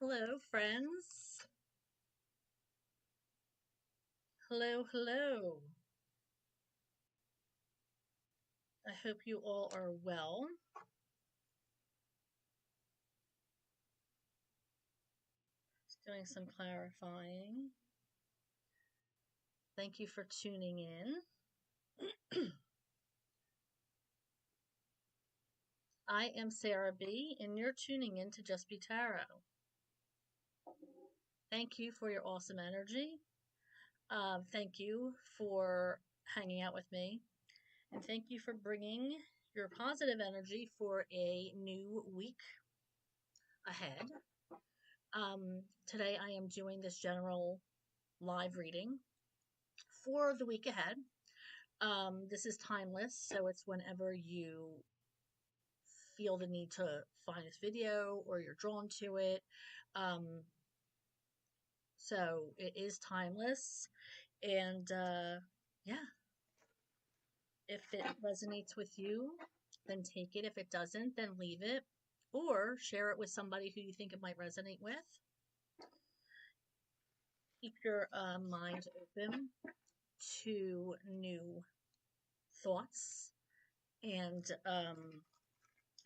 Hello, friends. Hello, hello. I hope you all are well. Just doing some clarifying. Thank you for tuning in. I am Sarah B, and you're tuning in to Just Be Tarot. Thank you for your awesome energy. Thank you for hanging out with me. And thank you for bringing your positive energy for a new week ahead. Today I am doing this general live reading for the week ahead. This is timeless, so it's whenever you feel the need to find this video or you're drawn to it. So it is timeless, and yeah, if it resonates with you, then take it. If it doesn't, then leave it or share it with somebody who you think it might resonate with. Keep your mind open to new thoughts and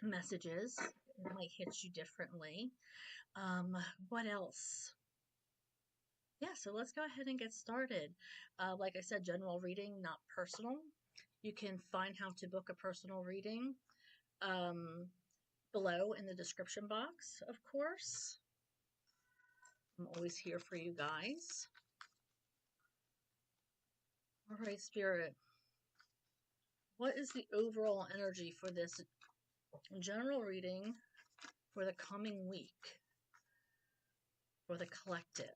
messages. It might hit you differently. What else? Yeah, so let's go ahead and get started. Like I said, general reading, not personal. You can find how to book a personal reading below in the description box, of course. I'm always here for you guys. All right, Spirit. What is the overall energy for this general reading for the coming week for the collective?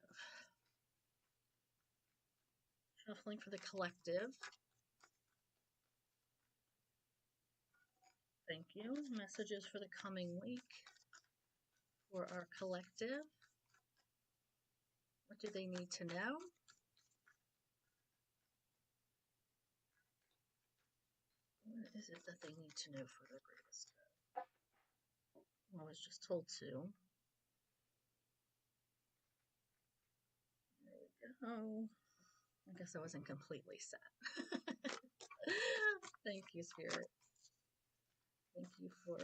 Shuffling for the collective. Thank you. Messages for the coming week for our collective. What do they need to know? What is it that they need to know for their greatest good? I was just told to. There we go. I guess I wasn't completely set. Thank you, Spirit. Thank you for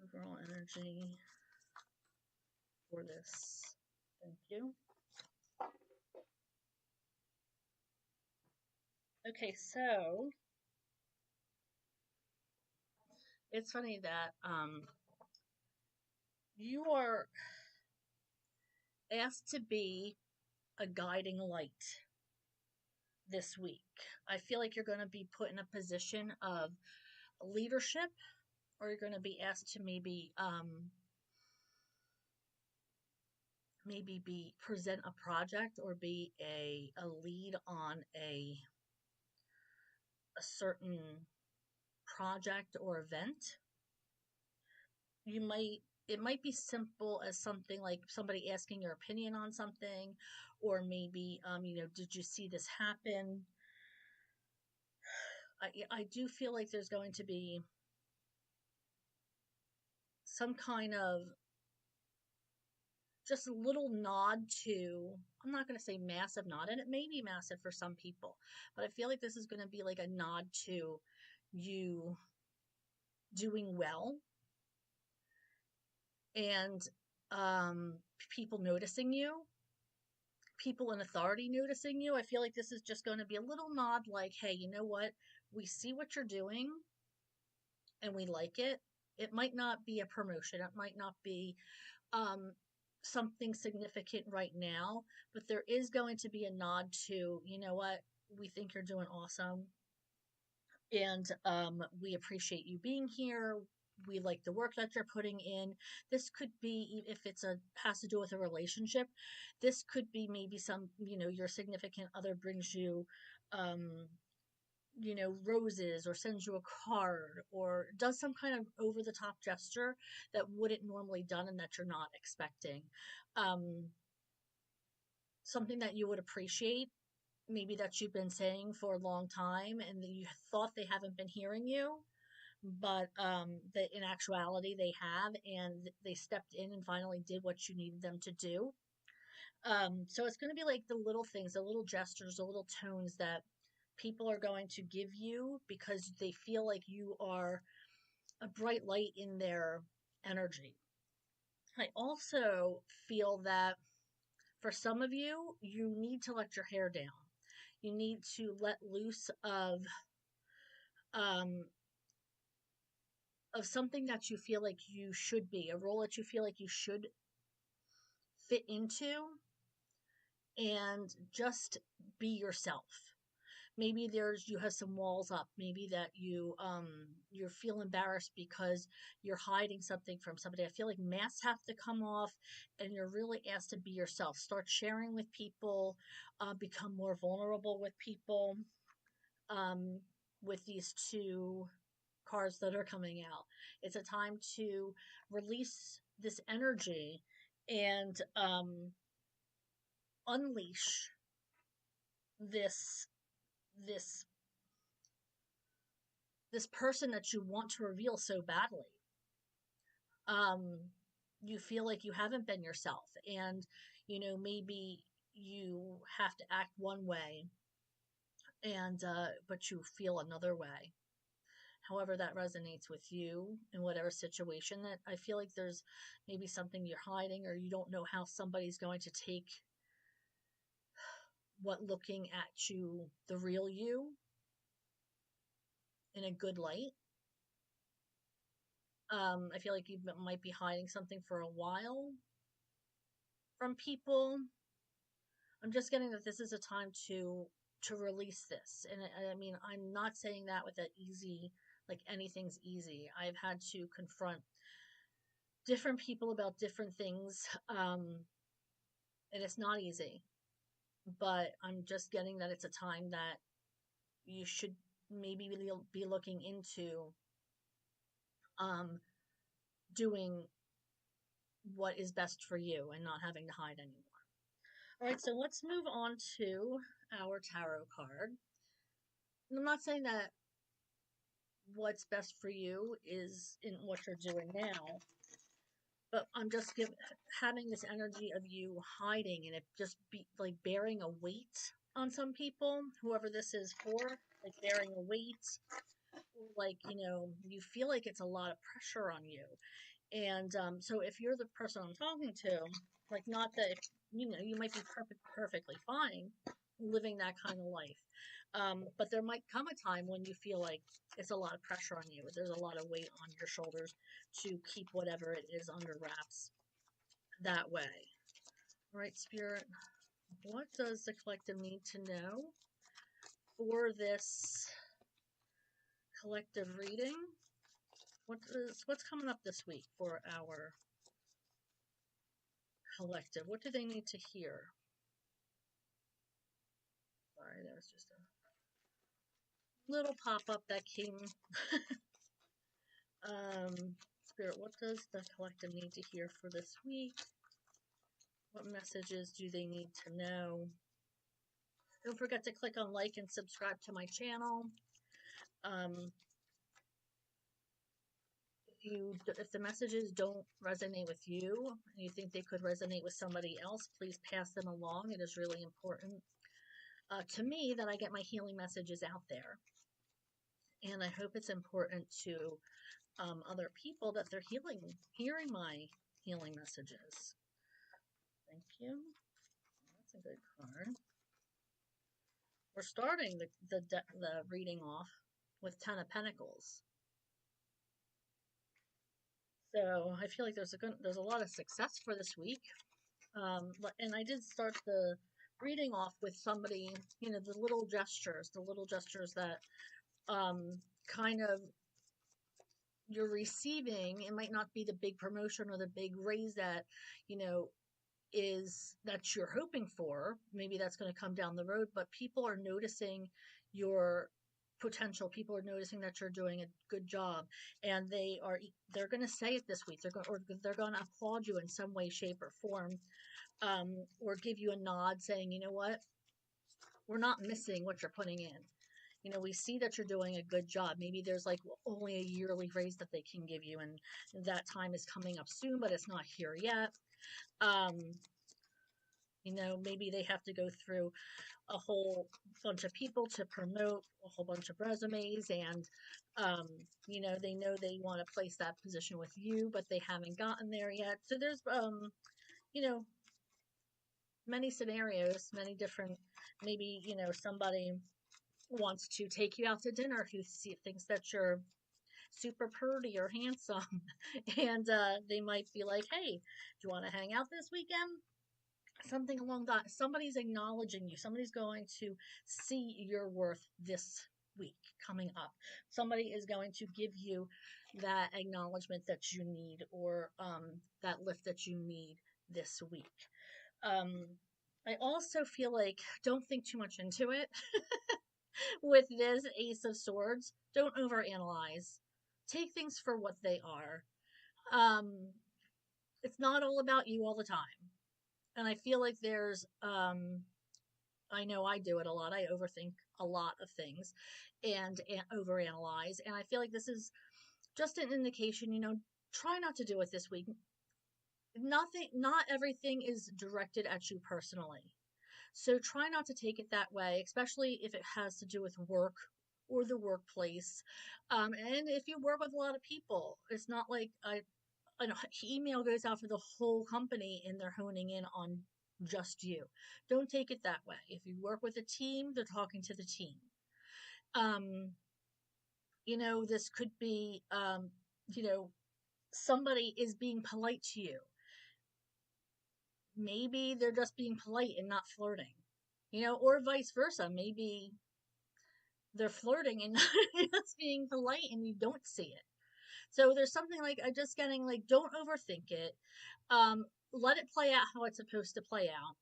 overall energy for this. Thank you. Okay, so it's funny that you are asked to be a guiding light this week. I feel like you're going to be put in a position of leadership, or you're going to be asked to maybe be present a project or be a lead on a certain project or event. It might be simple as something like somebody asking your opinion on something, or maybe did you see this happen? I do feel like there's going to be some kind of just a little nod to, I'm not going to say massive nod, and it may be massive for some people, but I feel like this is going to be like a nod to you doing well and people noticing you, people in authority noticing you. I feel like this is just going to be a little nod like, hey, you know what? We see what you're doing and we like it. It might not be a promotion. It might not be something significant right now, but there is going to be a nod to, you know what? We think you're doing awesome. And we appreciate you being here. We like the work that you're putting in. This could be, if it's has to do with a relationship, this could be maybe some, your significant other brings you roses, or sends you a card, or does some kind of over the top gesture that wouldn't normally done and that you're not expecting. Something that you would appreciate, maybe that you've been saying for a long time and you thought they haven't been hearing you, but that in actuality they have, and they stepped in and finally did what you needed them to do. So it's going to be like the little things, the little gestures, the little tones that people are going to give you because they feel like you are a bright light in their energy. I also feel that for some of you, you need to let your hair down. You need to let loose um, of something that you feel like you should be, a role that you feel like you should fit into, and just be yourself. Maybe there's you have some walls up, maybe that you feel embarrassed because you're hiding something from somebody. I feel like masks have to come off and you're really asked to be yourself. Start sharing with people, become more vulnerable with people, um, with these two cards that are coming out. It's a time to release this energy and unleash this this this person that you want to reveal so badly. um you feel like you haven't been yourself, and maybe you have to act one way, and but you feel another way. However that resonates with you in whatever situation, that I feel like there's maybe something you're hiding, or you don't know how somebody's going to take what looking at you, the real you, in a good light. I feel like you might be hiding something for a while from people. I'm just getting that this is a time to release this. And I mean, I'm not saying that with that easy, like anything's easy. I've had to confront different people about different things, and it's not easy. But I'm just getting that it's a time that you should maybe be looking into um, doing what is best for you and not having to hide anymore. All right, so let's move on to our tarot card. And I'm not saying that what's best for you is in what you're doing now, but I'm just having this energy of you hiding, and it just be like bearing a weight on some people, whoever this is for, like bearing a weight, like you feel like it's a lot of pressure on you. And so if you're the person I'm talking to, like, not that you might be perfectly fine living that kind of life, but there might come a time when you feel like it's a lot of pressure on you. There's a lot of weight on your shoulders to keep whatever it is under wraps that way. All right, Spirit, what does the collective need to know for this collective reading? What's coming up this week for our collective? What do they need to hear? Sorry, there was just a little pop-up that came. Spirit, what does the collective need to hear for this week? What messages do they need to know? Don't forget to click on like and subscribe to my channel. If the messages don't resonate with you and you think they could resonate with somebody else, please pass them along. It is really important to me that I get my healing messages out there. And I hope it's important to other people that they're hearing my healing messages. Thank you. That's a good card. We're starting the reading off with Ten of Pentacles. So I feel like there's a lot of success for this week. And I did start the reading off with somebody, the little gestures that kind of you're receiving. It might not be the big promotion or the big raise that, is that you're hoping for. Maybe that's going to come down the road, but people are noticing your potential. People are noticing that you're doing a good job, and they're going to say it this week. They're going to applaud you in some way, shape, or form, or give you a nod saying, you know what, we're not missing what you're putting in. We see that you're doing a good job. Maybe there's like only a yearly raise that they can give you, and that time is coming up soon, but it's not here yet. Um, maybe they have to go through a whole bunch of people to promote a whole bunch of resumes, and they know they want to place that position with you, but they haven't gotten there yet. So there's you know many scenarios, many different, maybe somebody wants to take you out to dinner who thinks that you're super pretty or handsome, and they might be like, hey, do you want to hang out this weekend? Something along that. Somebody's acknowledging you. Somebody's going to see your worth this week coming up. Somebody is going to give you that acknowledgement that you need, or that lift that you need this week. um, I also feel like, don't think too much into it. With this Ace of Swords, don't overanalyze. Take things for what they are. um, it's not all about you all the time. And I feel like I know I do it a lot. I overthink a lot of things, and overanalyze. And I feel like this is just an indication, try not to do it this week. Not everything is directed at you personally. So try not to take it that way, especially if it has to do with work or the workplace. And if you work with a lot of people, it's not like an email goes out for the whole company and they're honing in on just you. Don't take it that way. If you work with a team, they're talking to the team. Um, this could be, somebody is being polite to you. Maybe they're just being polite and not flirting, or vice versa. Maybe they're flirting and not just being polite and you don't see it. So there's something like, I just getting like, don't overthink it. Let it play out how it's supposed to play out.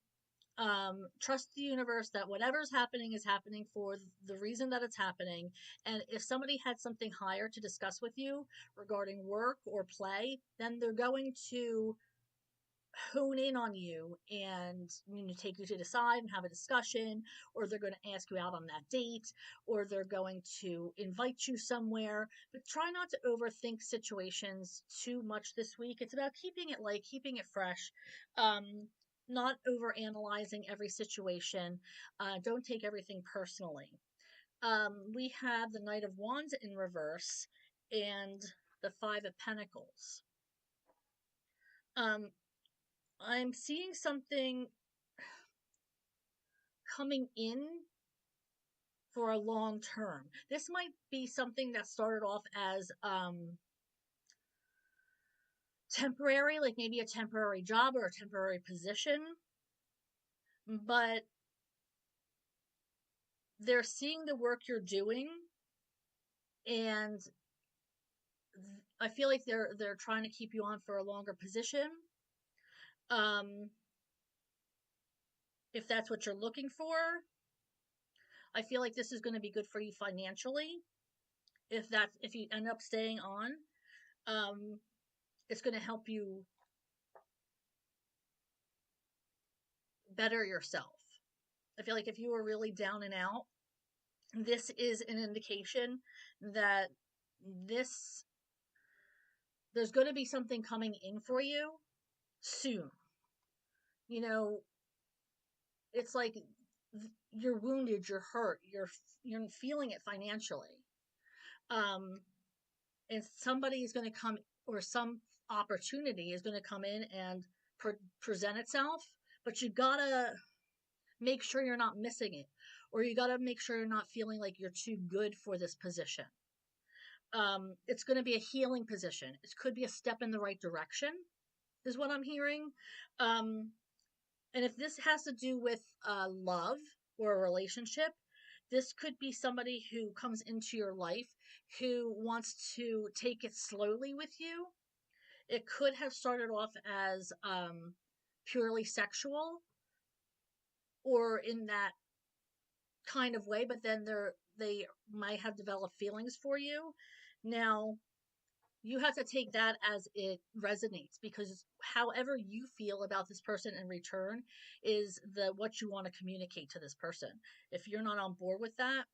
Trust the universe that whatever's happening is happening for the reason that it's happening. And if somebody had something higher to discuss with you regarding work or play, then they're going to hone in on you and take you to the side and have a discussion, or they're going to ask you out on that date, or they're going to invite you somewhere. But try not to overthink situations too much this week. It's about keeping it light, keeping it fresh, not over analyzing every situation. Don't take everything personally. We have the Knight of Wands in reverse and the Five of Pentacles. I'm seeing something coming in for a long term. This might be something that started off as temporary, like maybe a temporary job or a temporary position, but they're seeing the work you're doing, and I feel like they're trying to keep you on for a longer position. If that's what you're looking for, I feel like this is going to be good for you financially. If you end up staying on, it's going to help you better yourself. I feel like if you were really down and out, this is an indication that there's going to be something coming in for you soon. It's like you're wounded, you're hurt, you're feeling it financially. And somebody is going to come, or some opportunity is going to come in and present itself, but you gotta make sure you're not missing it, or you gotta make sure you're not feeling like you're too good for this position. It's going to be a healing position. It could be a step in the right direction, is what I'm hearing. And if this has to do with love or a relationship, this could be somebody who comes into your life who wants to take it slowly with you. It could have started off as purely sexual or in that kind of way, but then they might have developed feelings for you. Now, you have to take that as it resonates, because however you feel about this person in return is what you want to communicate to this person. If you're not on board with that,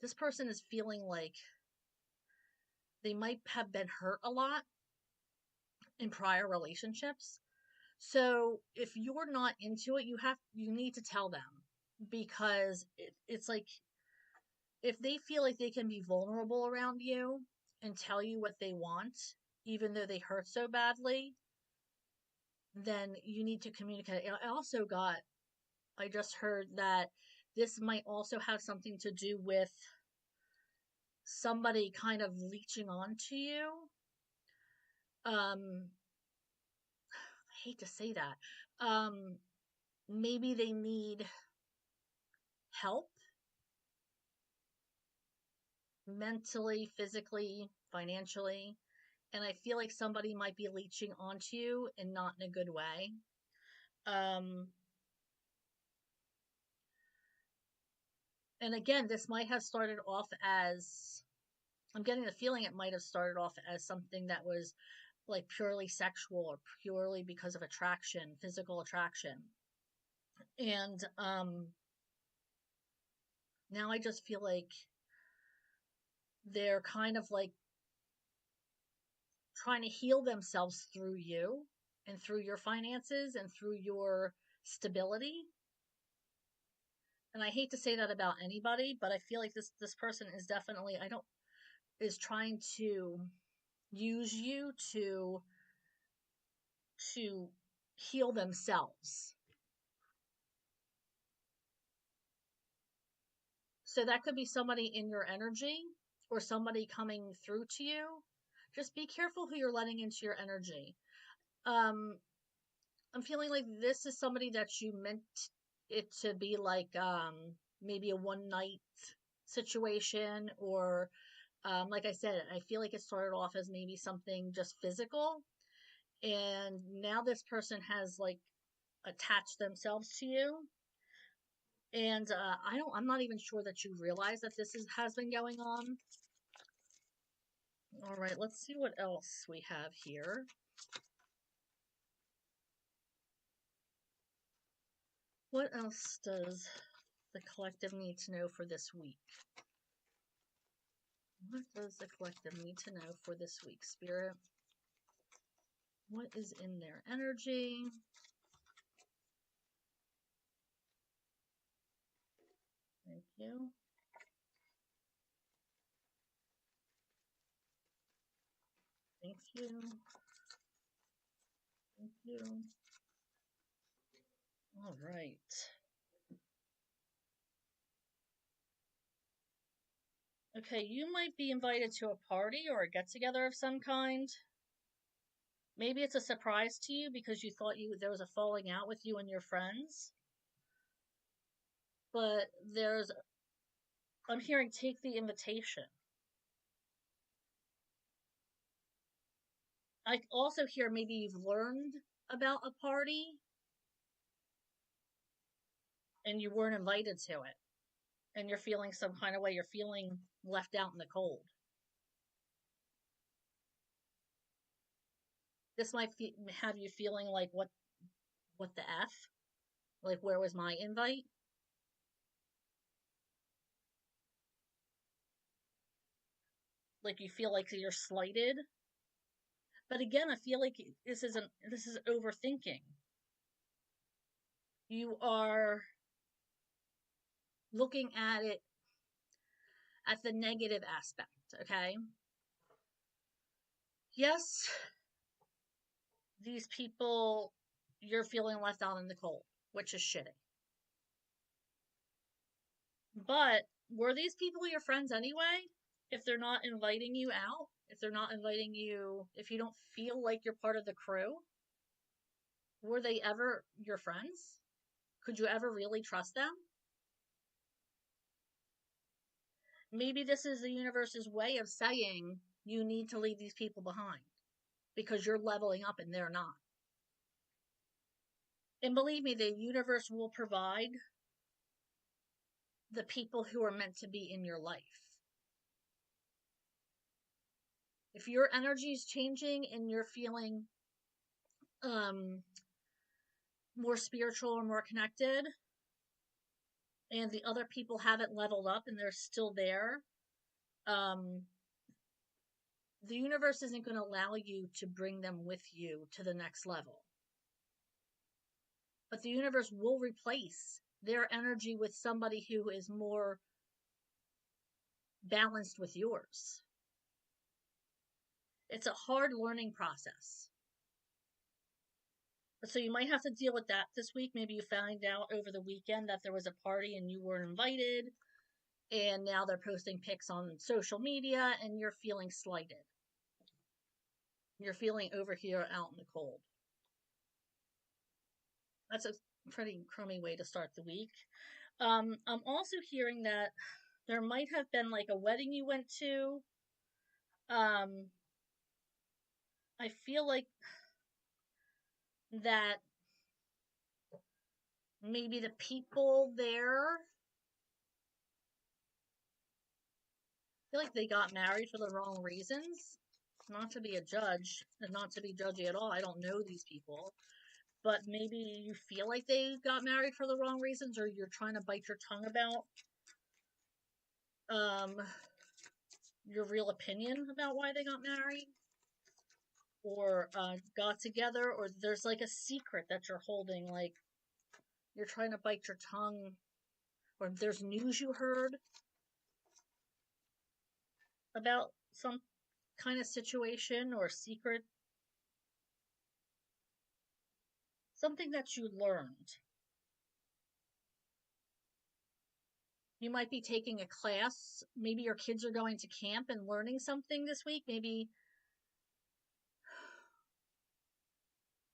this person is feeling like they might have been hurt a lot in prior relationships. So if you're not into it, you need to tell them, because it's like, if they feel like they can be vulnerable around you and tell you what they want, even though they hurt so badly, then you need to communicate. I just heard that this might also have something to do with somebody kind of leeching onto you. I hate to say that. Maybe they need help mentally, physically, financially. And I feel like somebody might be leeching onto you and not in a good way. Um, and again, this might have started off as, I'm getting the feeling it might have started off as something that was like purely sexual or purely because of attraction, physical attraction. And now I just feel like they're kind of like trying to heal themselves through you and through your finances and through your stability. And I hate to say that about anybody, but I feel like this person is definitely, I don't is trying to use you to heal themselves. So that could be somebody in your energy or somebody coming through to you. Just be careful who you're letting into your energy. Um, I'm feeling like this is somebody that you meant it to be like, maybe a one night situation, or like I said, I feel like it started off as maybe something just physical, and now this person has like attached themselves to you. And I'm not even sure that you realize that has been going on. All right, let's see what else we have here. What else does the collective need to know for this week? What does the collective need to know for this week, Spirit? What is in their energy? Thank you. Thank you. Thank you. All right. Okay, you might be invited to a party or a get together of some kind. Maybe it's a surprise to you because you thought there was a falling out with you and your friends. But I'm hearing take the invitation. I also hear maybe you've learned about a party and you weren't invited to it. And you're feeling some kind of way. You're feeling left out in the cold. This might have you feeling like, what the F? Like, where was my invite? Like you feel like you're slighted. But again, I feel like this is overthinking. You are looking at it at the negative aspect, okay? Yes, these people, you're feeling left out in the cold, which is shitty. But were these people your friends anyway? If they're not inviting you out, if you don't feel like you're part of the crew, were they ever your friends? Could you ever really trust them? Maybe this is the universe's way of saying you need to leave these people behind because you're leveling up and they're not. And believe me, the universe will provide the people who are meant to be in your life. If your energy is changing and you're feeling more spiritual or more connected, and the other people haven't leveled up and they're still there, um, the universe isn't going to allow you to bring them with you to the next level. But the universe will replace their energy with somebody who is more balanced with yours. It's a hard learning process. So you might have to deal with that this week. Maybe you found out over the weekend that there was a party and you weren't invited, and now they're posting pics on social media and you're feeling slighted. You're feeling over here out in the cold. That's a pretty crummy way to start the week. I'm also hearing that there might have been like a wedding you went to. Um, I feel like that maybe the people there, I feel like they got married for the wrong reasons. Not to be a judge, and not to be judgy at all. I don't know these people. But maybe you feel like they got married for the wrong reasons, or you're trying to bite your tongue about um, your real opinion about why they got married, or got together, or there's like a secret that you're holding, like you're trying to bite your tongue, or there's news you heard about some kind of situation or secret, something that you learned. You might be taking a class. Maybe your kids are going to camp and learning something this week. Maybe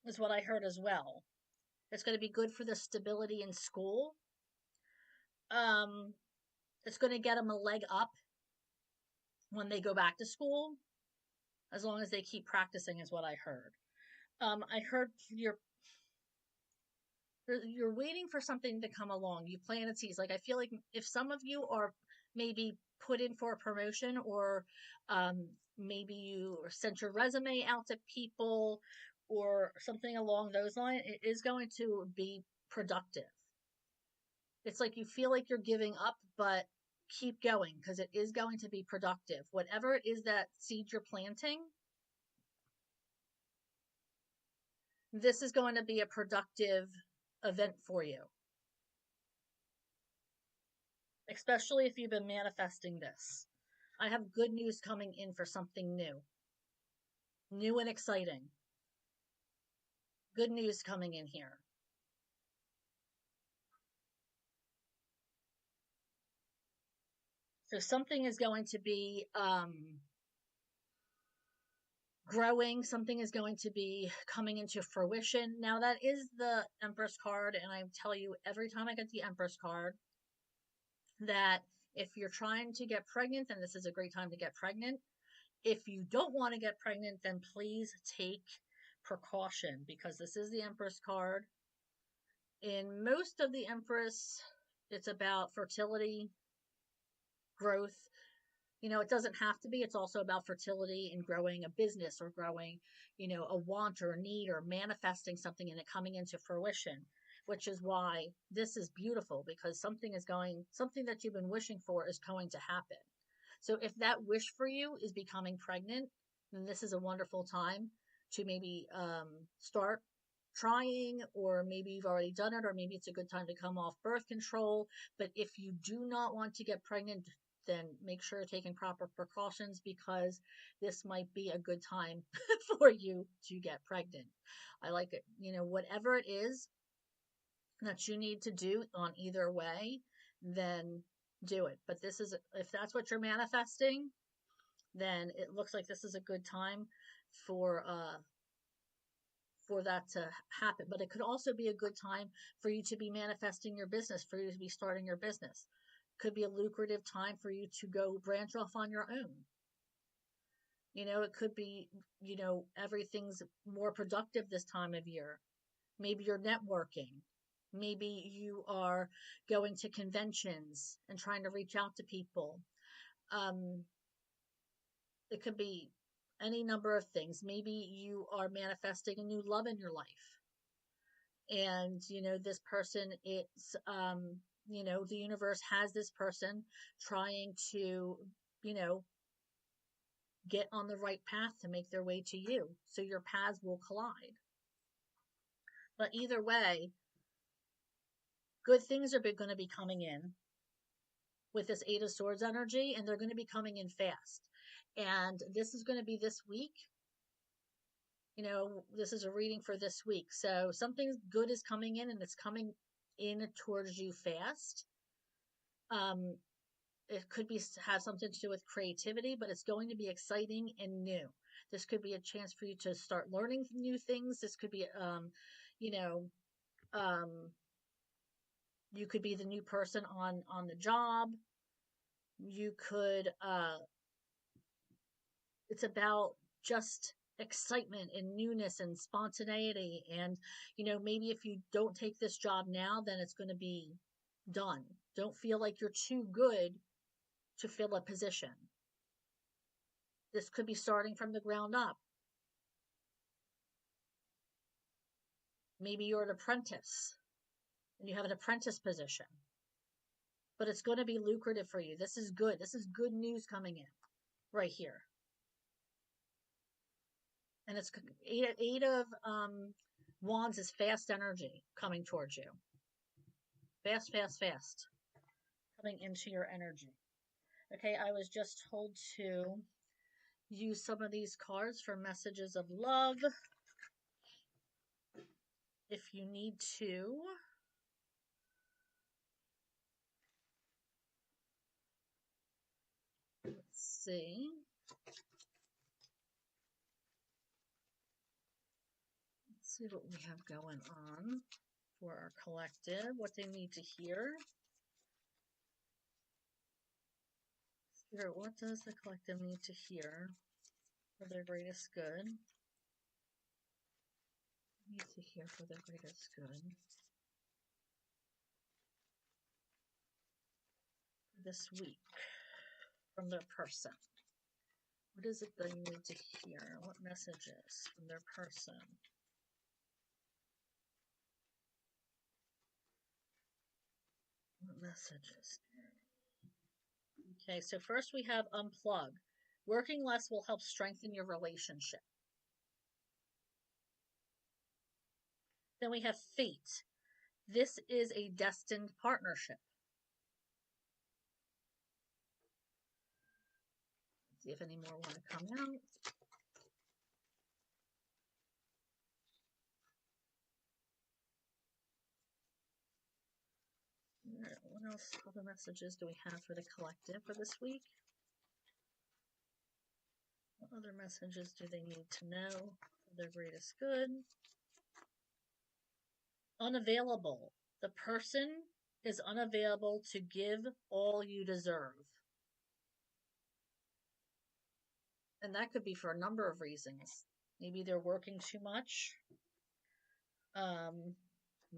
is what I heard as well. It's going to be good for the stability in school. Um, it's going to get them a leg up when they go back to school, as long as they keep practicing, is what I heard. I heard you're waiting for something to come along. You plant a seeds. Like I feel like if some of you are maybe put in for a promotion, or maybe you sent your resume out to people, or something along those lines, it is going to be productive. It's like you feel like you're giving up, but keep going because it is going to be productive. Whatever it is that seed you're planting, this is going to be a productive event for you, especially if you've been manifesting this. I have good news coming in for something new and exciting. Good news coming in here. So something is going to be growing, something is going to be coming into fruition. Now, that is the Empress card, and I tell you every time I get the Empress card that if you're trying to get pregnant, then this is a great time to get pregnant. If you don't want to get pregnant, then please take precaution, because this is the Empress card. In most of the Empress, it's about fertility, growth. It doesn't have to be. It's also about fertility and growing a business, or growing, a want or a need, or manifesting something and it coming into fruition, which is why this is beautiful, because something that you've been wishing for is going to happen. So if that wish for you is becoming pregnant, then this is a wonderful time to maybe start trying, or maybe you've already done it, or maybe it's a good time to come off birth control. But if you do not want to get pregnant, then make sure you're taking proper precautions, because this might be a good time for you to get pregnant. I like it. Whatever it is that you need to do on either way, then do it. But if that's what you're manifesting, then it looks like this is a good time for that to happen. But it could also be a good time for you to be manifesting your business, for you to be starting your business. Could be a lucrative time for you to go branch off on your own. It could be, everything's more productive this time of year. Maybe you're networking. Maybe you are going to conventions and trying to reach out to people. Um, it could be any number of things. Maybe you are manifesting a new love in your life. And, this person, it's You know, the universe has this person trying to, you know, get on the right path to make their way to you. So your paths will collide. But either way, good things are going to be coming in with this Eight of Swords energy, and they're going to be coming in fast. And this is going to be this week. You know, this is a reading for this week. So something good is coming in, and it's coming in towards you fast. It could be have something to do with creativity, but it's going to be exciting and new. This could be a chance for you to start learning new things. This could be, you know, you could be the new person on the job. You could, it's about just excitement and newness and spontaneity. And, you know, maybe if you don't take this job now, then it's going to be done. Don't feel like you're too good to fill a position. This could be starting from the ground up. Maybe you're an apprentice and you have an apprentice position, but it's going to be lucrative for you. This is good. This is good news coming in right here. And it's eight of wands is fast energy coming towards you. Fast, fast, fast. Coming into your energy. Okay, I was just told to use some of these cards for messages of love. If you need to. Let's see. Let's see what we have going on for our collective, what they need to hear. Spirit, what does the collective need to hear for their greatest good? Need to hear for their greatest good. This week from their person. What is it they need to hear? What messages from their person? What messages? Okay, so first we have unplug. Working less will help strengthen your relationship. Then we have fate. This is a destined partnership. Let's see if any more want to come out. What else? Other messages do we have for the collective for this week? What other messages do they need to know for their greatest good? Unavailable. The person is unavailable to give all you deserve. And that could be for a number of reasons. Maybe they're working too much.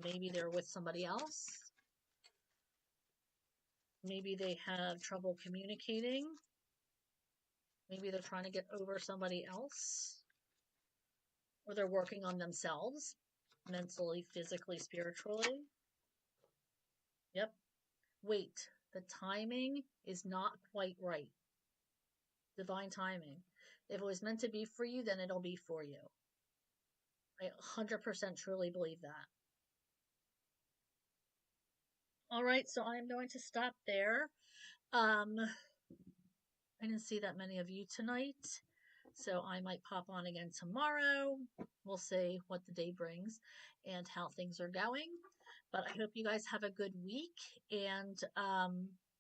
Maybe they're with somebody else. Maybe they have trouble communicating. Maybe they're trying to get over somebody else. Or they're working on themselves, mentally, physically, spiritually. Yep. Wait, the timing is not quite right. Divine timing. If it was meant to be for you, then it'll be for you. I 100% truly believe that. All right, so I'm going to stop there. I didn't see that many of you tonight, so I might pop on again tomorrow. We'll see what the day brings and how things are going. But I hope you guys have a good week, and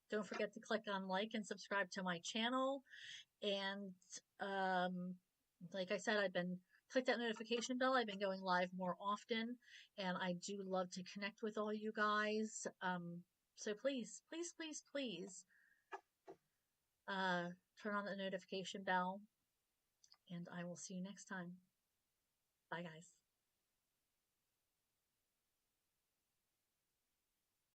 don't forget to click on like and subscribe to my channel. And like I said, click that notification bell. I've been going live more often, and I do love to connect with all you guys. So please, please, please, please turn on the notification bell, and I will see you next time. Bye, guys.